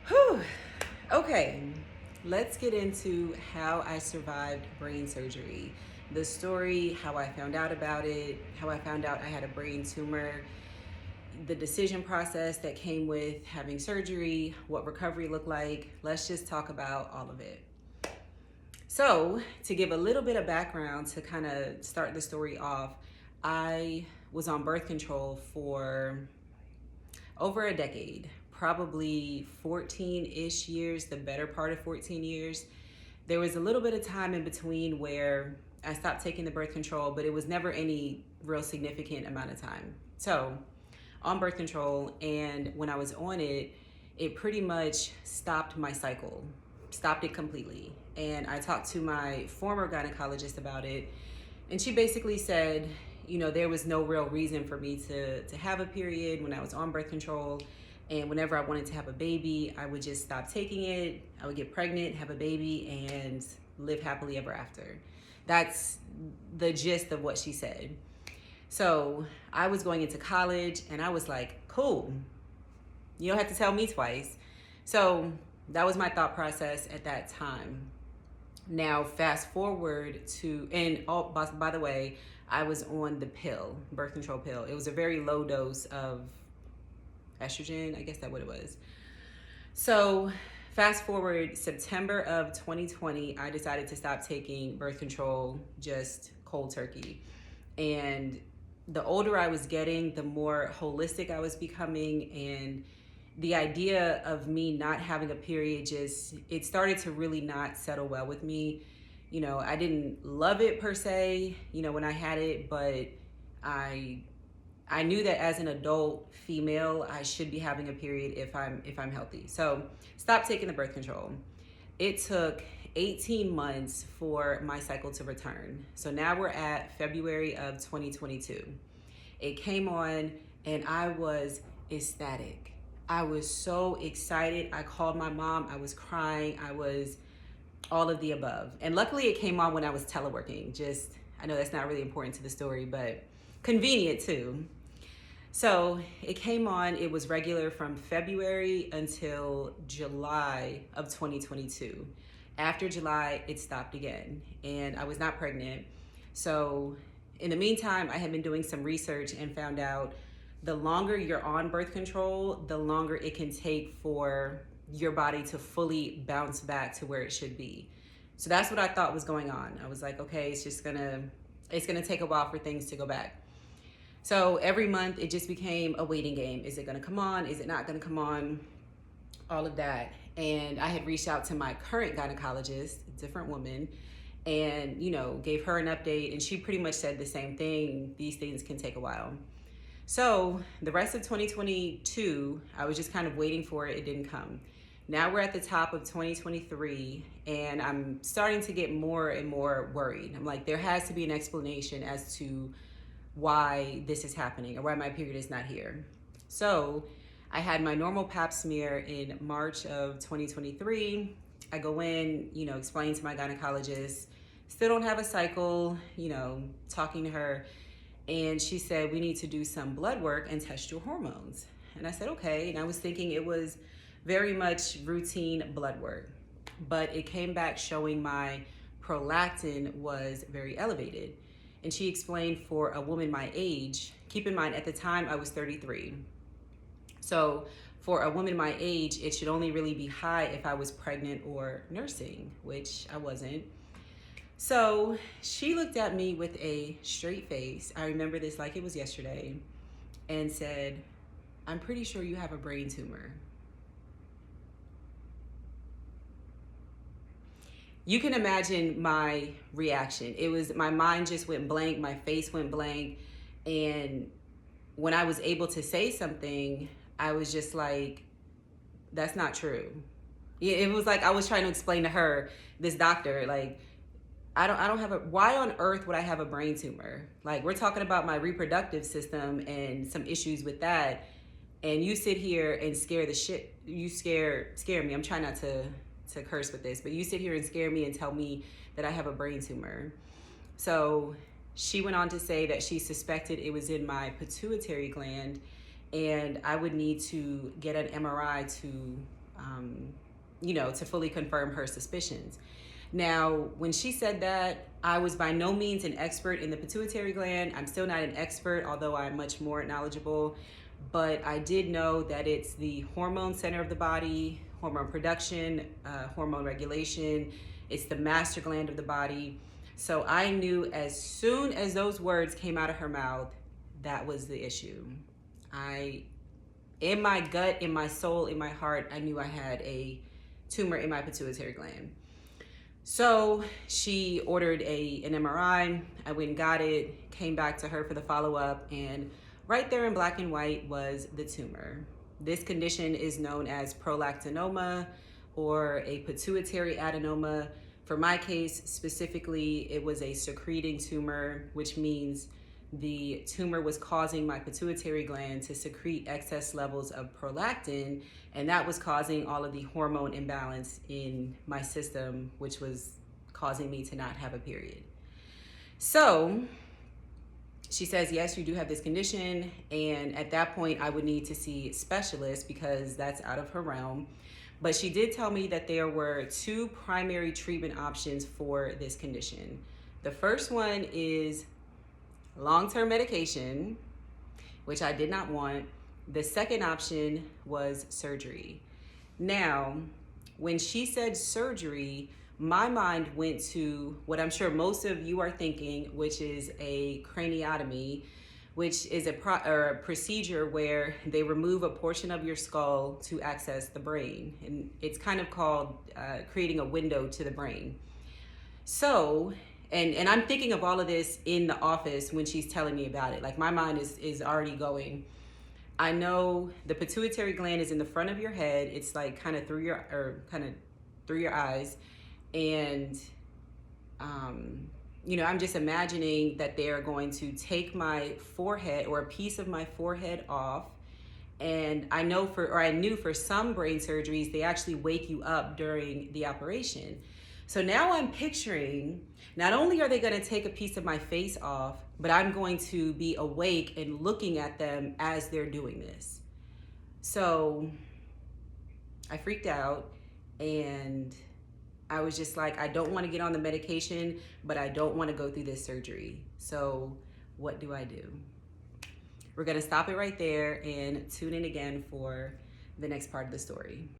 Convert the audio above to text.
Whew. Okay, let's get into how I survived brain surgery. The story, how I found out about it, how I found out I had a brain tumor, the decision process that came with having surgery, what recovery looked like. Let's just talk about all of it. So, to give a little bit of background to kind of start the story off, I was on birth control for over a decade, probably 14-ish years, the better part of 14 years. There was a little bit of time in between where I stopped taking the birth control, but it was never any real significant amount of time. So, on birth control, and when I was on it, it pretty much stopped my cycle, stopped it completely. And I talked to my former gynecologist about it, and she basically said, there was no real reason for me to have a period when I was on birth control. And whenever I wanted to have a baby, I would just stop taking it. I would get pregnant, have a baby, and live happily ever after. That's the gist of what she said. So I was going into college and I was like, cool, you don't have to tell me twice. So that was my thought process at that time. Now, fast forward to, and oh, by the way, I was on the pill, birth control pill. It was a very low dose of estrogen, I guess that's what it was. So fast forward September of 2020, I decided to stop taking birth control, just cold turkey. And the older I was getting, the more holistic I was becoming, and the idea of me not having a period it started to really not settle well with me. I didn't love it per se, when I had it, but I knew that as an adult female, I should be having a period if I'm healthy. So stop taking the birth control. It took 18 months for my cycle to return. So now we're at February of 2022. It came on and I was ecstatic. I was so excited. I called my mom. I was crying. I was all of the above. And luckily it came on when I was teleworking. I know that's not really important to the story, but convenient too. So it came on, it was regular from February until July of 2022. After July, it stopped again, and I was not pregnant. So in the meantime, I had been doing some research and found out the longer you're on birth control, the longer it can take for your body to fully bounce back to where it should be. So that's what I thought was going on. I was like, okay, it's gonna take a while for things to go back. So every month it just became a waiting game. Is it gonna come on? Is it not gonna come on? All of that. And I had reached out to my current gynecologist, a different woman, and gave her an update, and she pretty much said the same thing. These things can take a while. So the rest of 2022, I was just kind of waiting for it. It didn't come. Now we're at the top of 2023, and I'm starting to get more and more worried. I'm like, there has to be an explanation as to why this is happening or why my period is not here. So I had my normal pap smear in March of 2023. I go in, explain to my gynecologist, still don't have a cycle, talking to her. And she said, we need to do some blood work and test your hormones. And I said, okay. And I was thinking it was very much routine blood work. But it came back showing my prolactin was very elevated. And she explained for a woman my age, keep in mind at the time I was 33. So for a woman my age, it should only really be high if I was pregnant or nursing, which I wasn't. So she looked at me with a straight face. I remember this like it was yesterday, and said, I'm pretty sure you have a brain tumor. You can imagine my reaction. My mind just went blank, my face went blank. And when I was able to say something, I was just like, that's not true. It was like I was trying to explain to her, this doctor, like, I don't have why on earth would I have a brain tumor? Like, we're talking about my reproductive system and some issues with that. And you sit here and scare me. I'm trying not to curse with this, but you sit here and scare me and tell me that I have a brain tumor. So she went on to say that she suspected it was in my pituitary gland, and I would need to get an MRI to to fully confirm her suspicions. Now, when she said that, I was by no means an expert in the pituitary gland. I'm still not an expert, although I'm much more knowledgeable. But I did know that it's the hormone center of the body, hormone production, hormone regulation. It's the master gland of the body. So I knew as soon as those words came out of her mouth, that was the issue. In my gut, in my soul, in my heart, I knew I had a tumor in my pituitary gland. So she ordered an MRI. I went and got it, came back to her for the follow-up, and right there in black and white was the tumor. This condition is known as prolactinoma or a pituitary adenoma. For my case specifically, it was a secreting tumor, which means the tumor was causing my pituitary gland to secrete excess levels of prolactin, and that was causing all of the hormone imbalance in my system, which was causing me to not have a period. So she says, yes, you do have this condition, and at that point I would need to see specialists because that's out of her realm. But she did tell me that there were two primary treatment options for this condition. The first one is long-term medication, which I did not want. The second option was surgery. Now, when she said surgery, my mind went to what I'm sure most of you are thinking, which is a craniotomy, which is a procedure where they remove a portion of your skull to access the brain. And it's kind of called creating a window to the brain. So, and I'm thinking of all of this in the office when she's telling me about it. Like my mind is already going. I know the pituitary gland is in the front of your head. It's like kind of through your eyes. And, I'm just imagining that they are going to take my forehead or a piece of my forehead off. And I knew for some brain surgeries, they actually wake you up during the operation. So now I'm picturing, not only are they going to take a piece of my face off, but I'm going to be awake and looking at them as they're doing this. So I freaked out, and I was just like, I don't want to get on the medication, but I don't want to go through this surgery. So what do I do? We're going to stop it right there and tune in again for the next part of the story.